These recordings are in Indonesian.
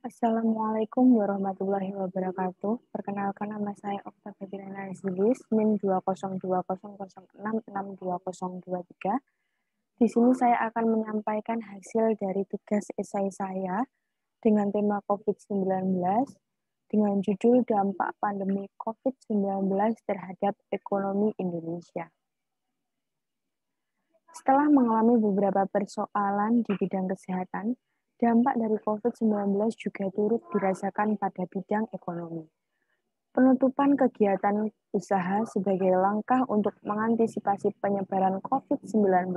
Assalamualaikum warahmatullahi wabarakatuh. Perkenalkan nama saya Oktaviana Nazilis, NIM 20200066203. Di sini saya akan menyampaikan hasil dari tugas esai saya dengan tema COVID-19 dengan judul Dampak Pandemi COVID-19 terhadap Ekonomi Indonesia. Setelah mengalami beberapa persoalan di bidang kesehatan, dampak dari COVID-19 juga turut dirasakan pada bidang ekonomi. Penutupan kegiatan usaha sebagai langkah untuk mengantisipasi penyebaran COVID-19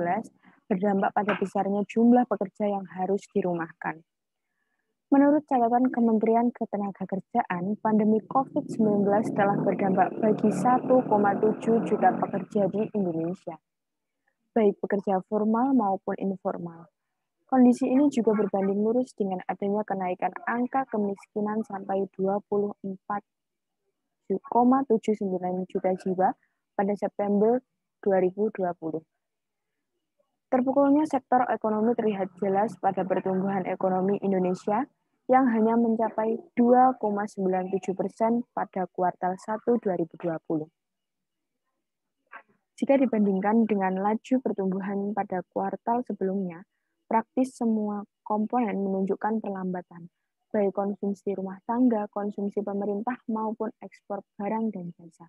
berdampak pada besarnya jumlah pekerja yang harus dirumahkan. Menurut catatan Kementerian Ketenagakerjaan, pandemi COVID-19 telah berdampak bagi 1,7 juta pekerja di Indonesia, baik pekerja formal maupun informal. Kondisi ini juga berbanding lurus dengan adanya kenaikan angka kemiskinan sampai 24,79 juta jiwa pada September 2020. Terpukulnya sektor ekonomi terlihat jelas pada pertumbuhan ekonomi Indonesia yang hanya mencapai 2,97% pada kuartal 1 2020. Jika dibandingkan dengan laju pertumbuhan pada kuartal sebelumnya, praktis semua komponen menunjukkan perlambatan, baik konsumsi rumah tangga, konsumsi pemerintah, maupun ekspor barang dan jasa.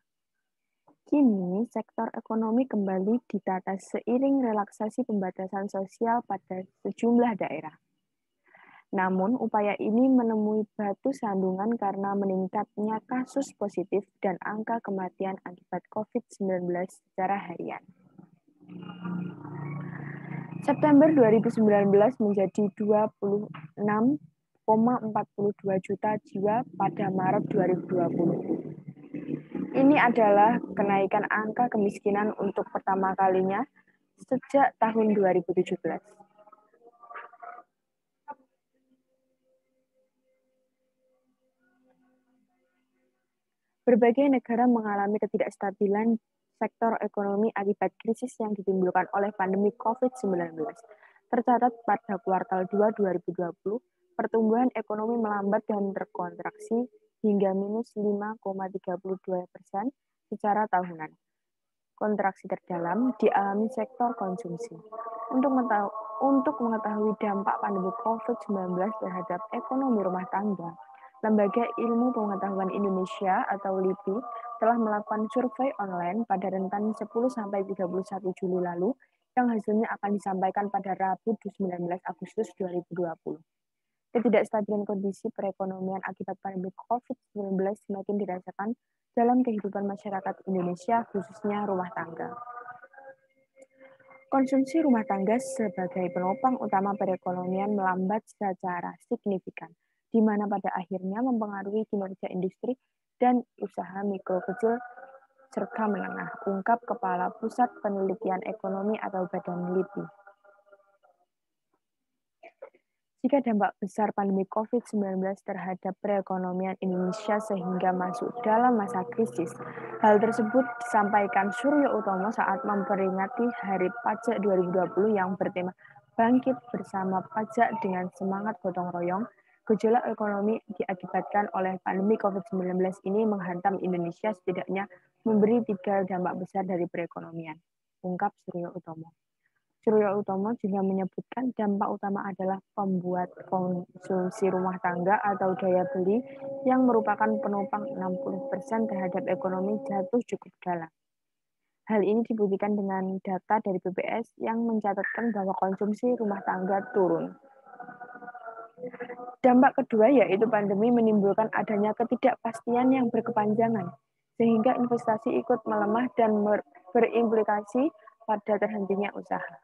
Kini, sektor ekonomi kembali ditata seiring relaksasi pembatasan sosial pada sejumlah daerah. Namun, upaya ini menemui batu sandungan karena meningkatnya kasus positif dan angka kematian akibat COVID-19 secara harian. September 2019 menjadi 26,42 juta jiwa pada Maret 2020. Ini adalah kenaikan angka kemiskinan untuk pertama kalinya sejak tahun 2017. Berbagai negara mengalami ketidakstabilan sektor ekonomi akibat krisis yang ditimbulkan oleh pandemi COVID-19. Tercatat pada kuartal 2 2020, pertumbuhan ekonomi melambat dan terkontraksi hingga minus 5,32% secara tahunan. Kontraksi terdalam dialami sektor konsumsi. Untuk mengetahui dampak pandemi COVID-19 terhadap ekonomi rumah tangga, Lembaga Ilmu Pengetahuan Indonesia atau LIPI telah melakukan survei online pada rentan 10-31 Juli lalu yang hasilnya akan disampaikan pada Rabu 19 Agustus 2020. Ketidakstabilan kondisi perekonomian akibat pandemi COVID-19 semakin dirasakan dalam kehidupan masyarakat Indonesia, khususnya rumah tangga. Konsumsi rumah tangga sebagai penopang utama perekonomian melambat secara signifikan, di mana pada akhirnya mempengaruhi kinerja industri dan usaha mikro kecil serta menengah, ungkap Kepala Pusat Penelitian Ekonomi atau Badan LIPI. Jika dampak besar pandemi COVID-19 terhadap perekonomian Indonesia sehingga masuk dalam masa krisis, hal tersebut disampaikan Suryo Utomo saat memperingati Hari Pajak 2020 yang bertema Bangkit Bersama Pajak dengan Semangat Gotong Royong. Gejolak ekonomi diakibatkan oleh pandemi COVID-19 ini menghantam Indonesia setidaknya memberi 3 dampak besar dari perekonomian, ungkap Suryo Utomo. Suryo Utomo juga menyebutkan dampak utama adalah pembuat konsumsi rumah tangga atau daya beli yang merupakan penopang 60% terhadap ekonomi jatuh cukup dalam. Hal ini dibuktikan dengan data dari BPS yang mencatatkan bahwa konsumsi rumah tangga turun. Dampak kedua yaitu pandemi menimbulkan adanya ketidakpastian yang berkepanjangan, sehingga investasi ikut melemah dan berimplikasi pada terhentinya usaha.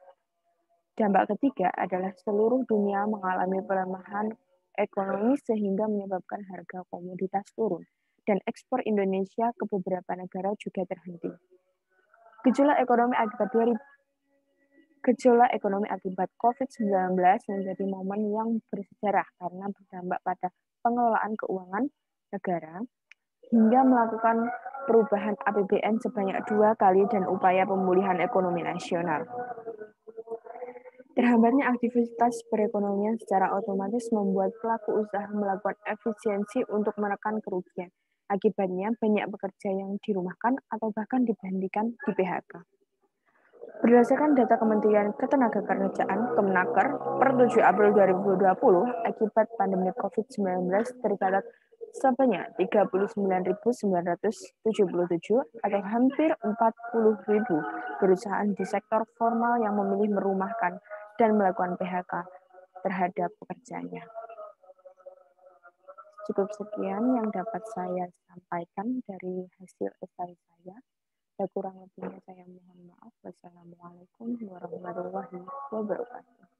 Dampak ketiga adalah seluruh dunia mengalami pelemahan ekonomi sehingga menyebabkan harga komoditas turun dan ekspor Indonesia ke beberapa negara juga terhenti. Gejolak ekonomi akibat COVID-19 menjadi momen yang bersejarah karena berdampak pada pengelolaan keuangan negara hingga melakukan perubahan APBN sebanyak 2 kali dan upaya pemulihan ekonomi nasional. Terhambatnya aktivitas perekonomian secara otomatis membuat pelaku usaha melakukan efisiensi untuk menekan kerugian. Akibatnya, banyak pekerja yang dirumahkan atau bahkan dihentikan di PHK. Berdasarkan data Kementerian Ketenagakerjaan (Kemenaker) per 7 April 2020, akibat pandemi COVID-19 tercatat sebanyak 39.977 atau hampir 40.000 perusahaan di sektor formal yang memilih merumahkan dan melakukan PHK terhadap pekerjanya. Cukup sekian yang dapat saya sampaikan dari hasil esai saya. Kurang lebihnya saya mohon maaf. Wassalamualaikum warahmatullahi wabarakatuh.